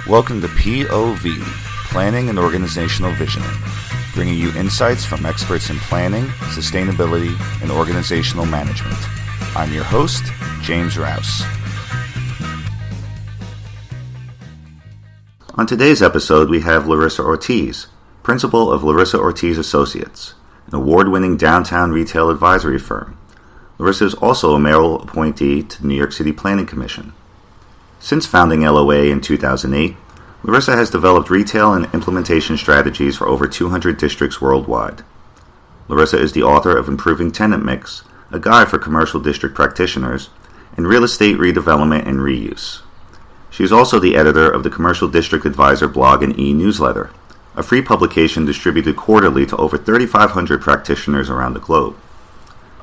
Welcome to POV, Planning and Organizational Visioning, bringing you insights from experts in planning, sustainability, and organizational management. I'm your host, James Rouse. On today's episode, we have Larisa Ortiz, principal of Larisa Ortiz Associates, an award-winning downtown retail advisory firm. Larisa is also a mayoral appointee to the New York City Planning Commission. Since founding LOA in 2008, Larisa has developed retail and implementation strategies for over 200 districts worldwide. Larisa is the author of Improving Tenant Mix, a guide for commercial district practitioners, and Real Estate Redevelopment and Reuse. She is also the editor of the Commercial District Advisor blog and e-newsletter, a free publication distributed quarterly to over 3,500 practitioners around the globe.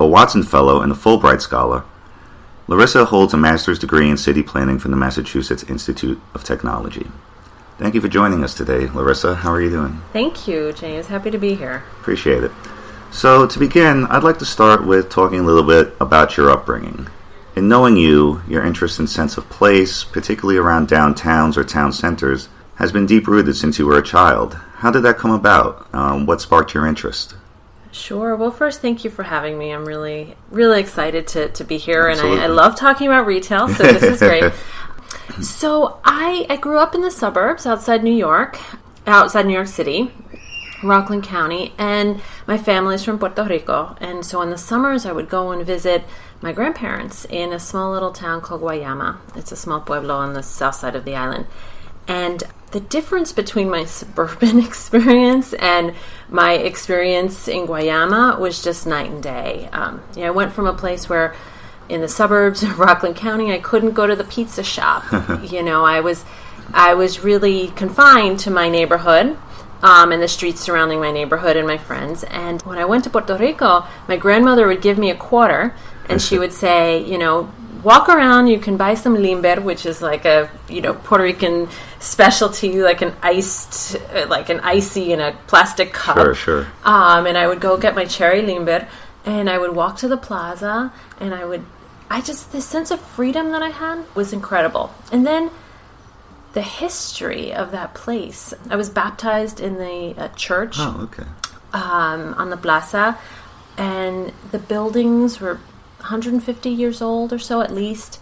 A Watson Fellow and a Fulbright Scholar, Larisa holds a master's degree in city planning from the Massachusetts Institute of Technology. Thank you for joining us today, Larisa. How are you doing? Thank you, James. Happy to be here. Appreciate it. So to begin, I'd like to start with talking a little bit about your upbringing. In knowing you, your interest and sense of place, particularly around downtowns or town centers, has been deep-rooted since you were a child. How did that come about? What sparked your interest? Sure. Well, first, thank you for having me. I'm really, really excited to be here, Absolutely. and I love talking about retail, so this is great. So I grew up in the suburbs outside New York City, Rockland County, and my family's from Puerto Rico. And so in the summers, I would go and visit my grandparents in a small little town called Guayama. It's a small pueblo on the south side of the island. And the difference between my suburban experience and my experience in Guayama was just night and day. I went from a place where in the suburbs of Rockland County, I couldn't go to the pizza shop. I was really confined to my neighborhood and the streets surrounding my neighborhood and my friends. And when I went to Puerto Rico, my grandmother would give me a quarter, and she would say, walk around, you can buy some limber, which is like a, Puerto Rican specialty, like an icy in a plastic cup. Sure. And I would go get my cherry limber, and I would walk to the plaza, and this sense of freedom that I had was incredible. And then the history of that place. I was baptized in the church. Oh, okay. On the plaza, and the buildings were 150 years old or so at least.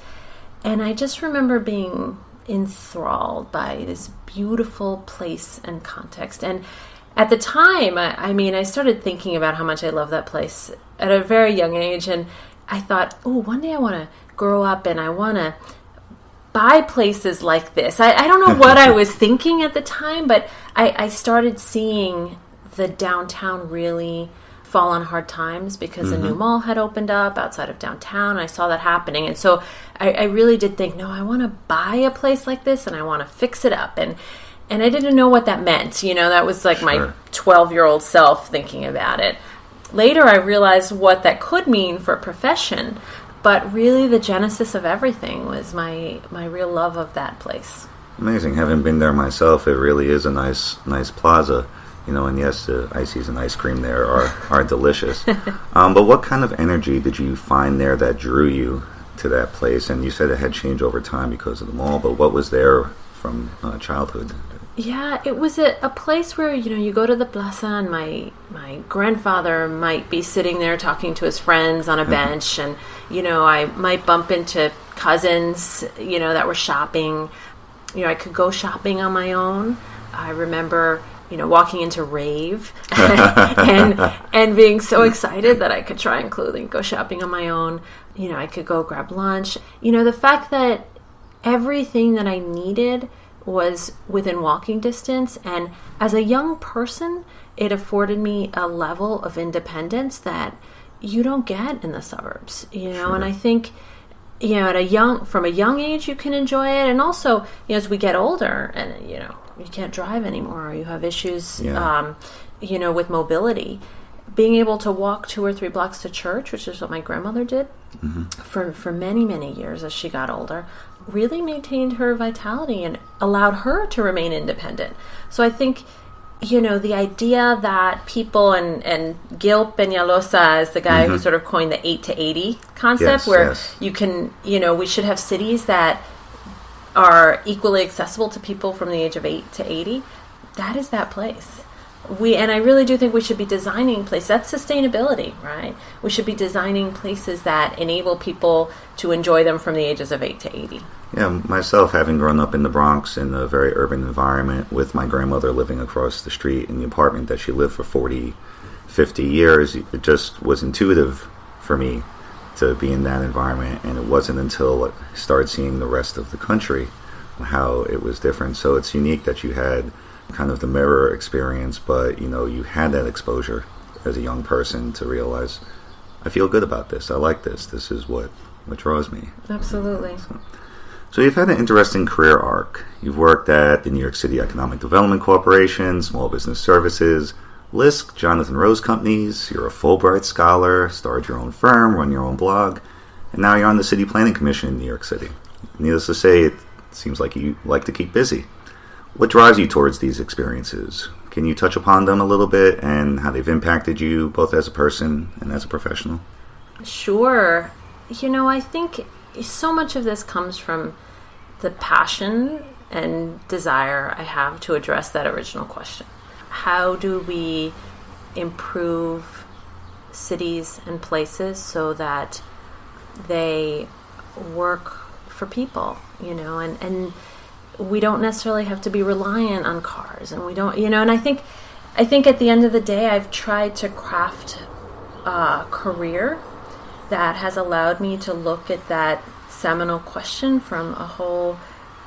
And I just remember being enthralled by this beautiful place and context. And at the time, I started thinking about how much I love that place at a very young age. And I thought, one day I want to grow up and I want to buy places like this. I don't know what I was thinking at the time, but I started seeing the downtown really fall on hard times because a new mall had opened up outside of downtown. I saw that happening. And so I really did think, no, I want to buy a place like this and I want to fix it up. And I didn't know what that meant. That was like my 12-year-old self thinking about it. Later, I realized what that could mean for a profession. But really, the genesis of everything was my real love of that place. Amazing. Having been there myself, it really is a nice plaza. And yes, the ices and ice cream there are delicious. But what kind of energy did you find there that drew you to that place? And you said it had changed over time because of the mall, but what was there from childhood? Yeah, it was a place where, you go to the plaza and my grandfather might be sitting there talking to his friends on a bench, and, I might bump into cousins, that were shopping. I could go shopping on my own. I remember walking into Rave and being so excited that I could try on clothing, go shopping on my own. I could go grab lunch. The fact that everything that I needed was within walking distance, and as a young person, it afforded me a level of independence that you don't get in the suburbs, Sure. And I think, from a young age, you can enjoy it. And also, as we get older and, you can't drive anymore, or you have issues, with mobility, being able to walk 2 or 3 blocks to church, which is what my grandmother did for many, many years as she got older, really maintained her vitality and allowed her to remain independent. So I think, the idea that people, and Gil Peñalosa is the guy who sort of coined the 8 to 80 concept, you can, we should have cities that are equally accessible to people from the age of 8 to 80, that is that place. And I really do think we should be designing places. That's sustainability, right? We should be designing places that enable people to enjoy them from the ages of 8 to 80. Yeah, myself, having grown up in the Bronx in a very urban environment with my grandmother living across the street in the apartment that she lived for 40, 50 years, it just was intuitive for me to be in that environment. And it wasn't until I started seeing the rest of the country how it was different. So it's unique that you had kind of the mirror experience, but you had that exposure as a young person to realize, I feel good about this. I like this. This is what draws me. Absolutely. So you've had an interesting career arc. You've worked at the New York City Economic Development Corporation, Small Business Services, LISC, Jonathan Rose Companies. You're a Fulbright scholar, started your own firm, run your own blog, and now you're on the City Planning Commission in New York City. Needless to say, it seems like you like to keep busy. What drives you towards these experiences? Can you touch upon them a little bit and how they've impacted you both as a person and as a professional? Sure. I think so much of this comes from the passion and desire I have to address that original question. How do we improve cities and places so that they work for people, and we don't necessarily have to be reliant on cars, and we don't, and I think at the end of the day, I've tried to craft a career that has allowed me to look at that seminal question from a whole,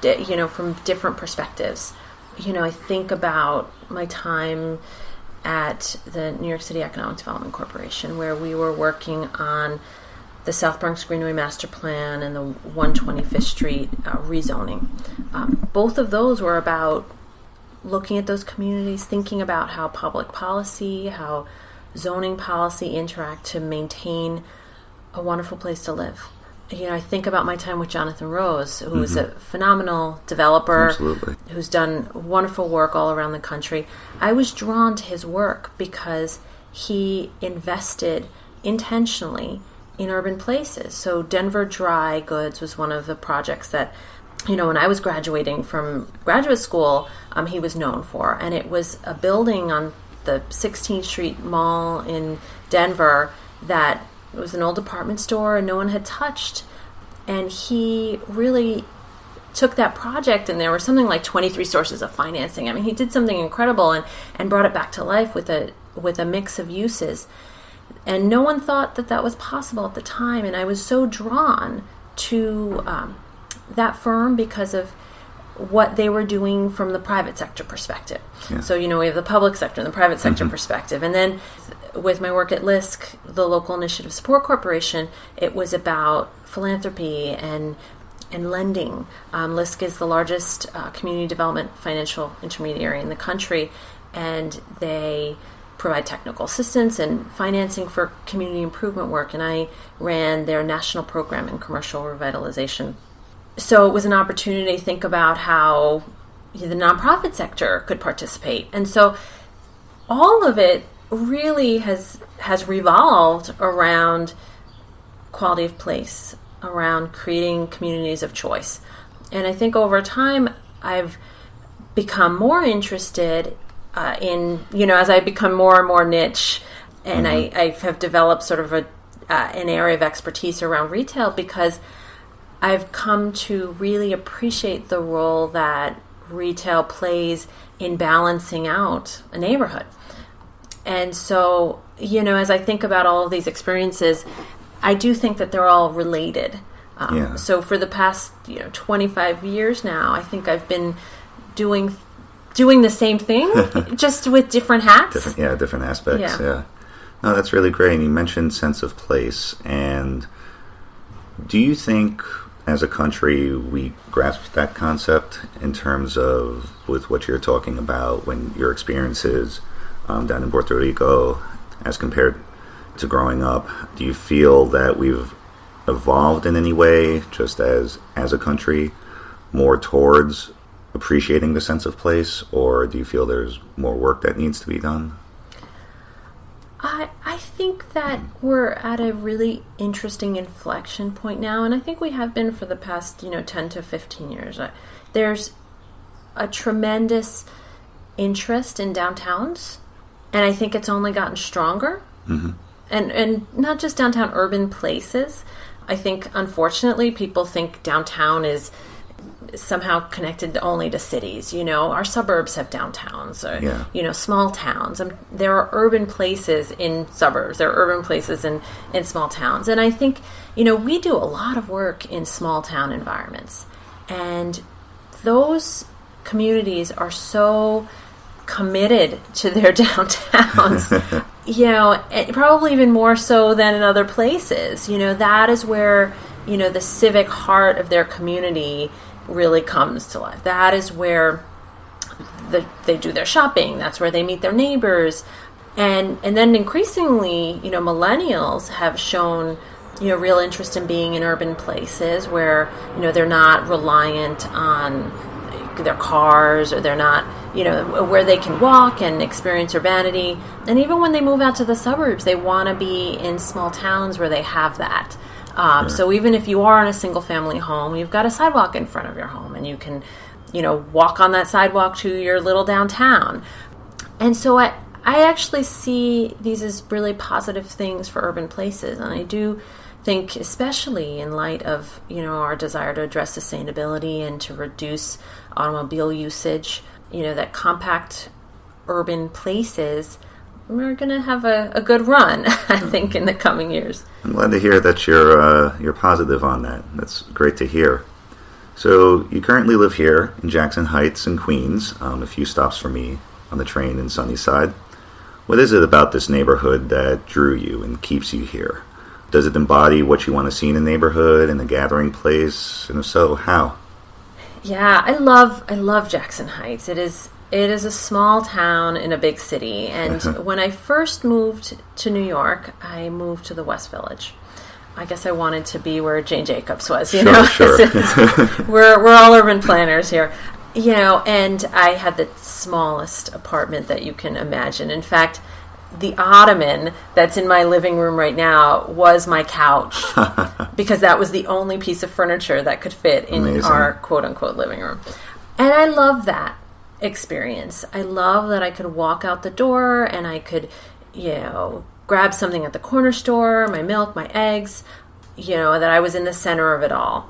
from different perspectives. I think about my time at the New York City Economic Development Corporation, where we were working on the South Bronx Greenway Master Plan and the 125th Street rezoning. Both of those were about looking at those communities, thinking about how public policy, how zoning policy interact to maintain a wonderful place to live. I think about my time with Jonathan Rose, who is a phenomenal developer, Absolutely. Who's done wonderful work all around the country. I was drawn to his work because he invested intentionally in urban places. So Denver Dry Goods was one of the projects that, when I was graduating from graduate school, he was known for. And it was a building on the 16th Street Mall in Denver that was an old department store and no one had touched. And he really took that project, and there were something like 23 sources of financing. I mean, he did something incredible and brought it back to life with a mix of uses. And no one thought that was possible at the time. And I was so drawn to that firm because of what they were doing from the private sector perspective. Yeah. So, we have the public sector and the private sector perspective. And then with my work at LISC, the Local Initiative Support Corporation, it was about philanthropy and lending. LISC is the largest community development financial intermediary in the country, and they provide technical assistance and financing for community improvement work, and I ran their national program in commercial revitalization. So it was an opportunity to think about how the nonprofit sector could participate. And so all of it really has revolved around quality of place, around creating communities of choice. And I think over time I've become more interested in, as I become more and more niche, and I have developed sort of an area of expertise around retail, because I've come to really appreciate the role that retail plays in balancing out a neighborhood. And so, as I think about all of these experiences, I do think that they're all related. So for the past 25 years now, I think I've been doing the same thing, just with different hats. Different aspects. Yeah. No, that's really great. And you mentioned sense of place. And do you think, as a country, we grasp that concept in terms of with what you're talking about when your experiences down in Puerto Rico as compared to growing up? Do you feel that we've evolved in any way, just as a country, more towards appreciating the sense of place, or do you feel there's more work that needs to be done? I think that we're at a really interesting inflection point now, and I think we have been for the past 10 to 15 years. There's a tremendous interest in downtowns, and I think it's only gotten stronger. Mm-hmm. And not just downtown urban places. I think, unfortunately, people think downtown is somehow connected only to cities. Our suburbs have downtowns, or, small towns. There are urban places in suburbs. There are urban places in small towns. And I think, we do a lot of work in small town environments. And those communities are so committed to their downtowns, probably even more so than in other places. That is where, the civic heart of their community really comes to life. That is where they do their shopping. That's where they meet their neighbors. And then increasingly, millennials have shown, real interest in being in urban places where, they're not reliant on their cars, or they're not, where they can walk and experience urbanity. And even when they move out to the suburbs, they want to be in small towns where they have that. Sure. So even if you are in a single family home, you've got a sidewalk in front of your home, and you can, walk on that sidewalk to your little downtown. And so I actually see these as really positive things for urban places. And I do think, especially in light of, our desire to address sustainability and to reduce automobile usage, that compact urban places are going to have a good run, I think, in the coming years. I'm glad to hear that you're positive on that. That's great to hear. So you currently live here in Jackson Heights in Queens, a few stops from me on the train in Sunnyside. What is it about this neighborhood that drew you and keeps you here? Does it embody what you want to see in a neighborhood and a gathering place? And if so, how? Yeah, I love Jackson Heights. It is a small town in a big city. And when I first moved to New York, I moved to the West Village. I guess I wanted to be where Jane Jacobs was, Sure. We're all urban planners here. And I had the smallest apartment that you can imagine. In fact, the ottoman that's in my living room right now was my couch, because that was the only piece of furniture that could fit in Amazing. Our quote-unquote living room. And I love that experience. I love that I could walk out the door and I could, grab something at the corner store, my milk, my eggs, that I was in the center of it all.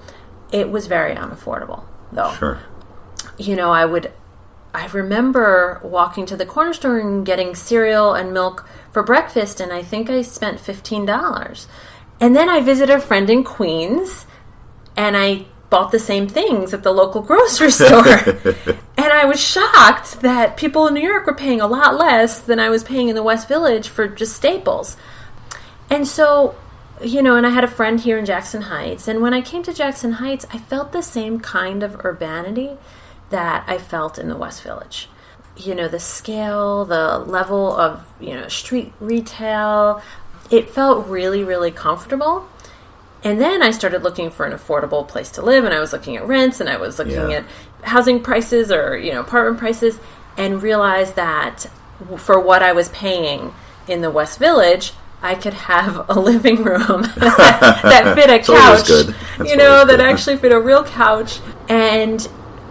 It was very unaffordable, though. Sure. I remember walking to the corner store and getting cereal and milk for breakfast, and I think I spent $15. And then I visited a friend in Queens, and I bought the same things at the local grocery store. And I was shocked that people in New York were paying a lot less than I was paying in the West Village for just staples. And so, and I had a friend here in Jackson Heights, and when I came to Jackson Heights, I felt the same kind of urbanity that I felt in the West Village. The scale, the level of, street retail, it felt really, really comfortable. And then I started looking for an affordable place to live, and I was looking at rents, and I was looking at housing prices or, apartment prices, and realized that for what I was paying in the West Village, I could have a living room that fit a couch, that actually fit a real couch. And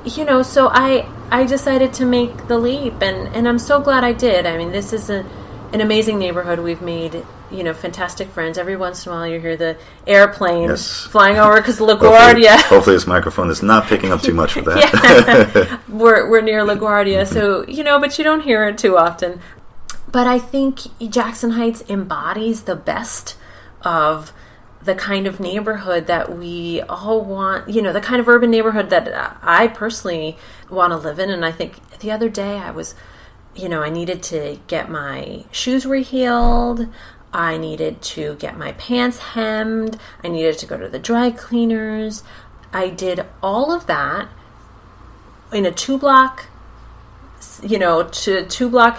so I decided to make the leap, and I'm so glad I did. I mean, this is an amazing neighborhood. We've made, fantastic friends. Every once in a while you hear the airplanes flying over because LaGuardia. Hopefully this microphone is not picking up too much of that. We're near LaGuardia, so, but you don't hear it too often. But I think Jackson Heights embodies the best of the kind of neighborhood that we all want, the kind of urban neighborhood that I personally want to live in. And I think the other day I was, I needed to get my shoes rehealed. I needed to get my pants hemmed. I needed to go to the dry cleaners. I did all of that in a 2-block,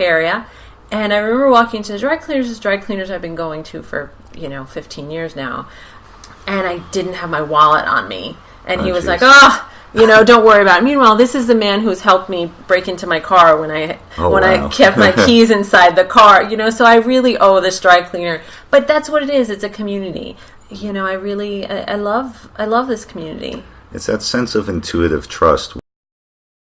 area. And I remember walking to the dry cleaners I've been going to for 15 years now, and I didn't have my wallet on me. And he was like, Don't worry about it. Meanwhile, this is the man who's helped me break into my car when I kept my keys inside the car. So I really owe this dry cleaner. But that's what it is. It's a community. I love this community. It's that sense of intuitive trust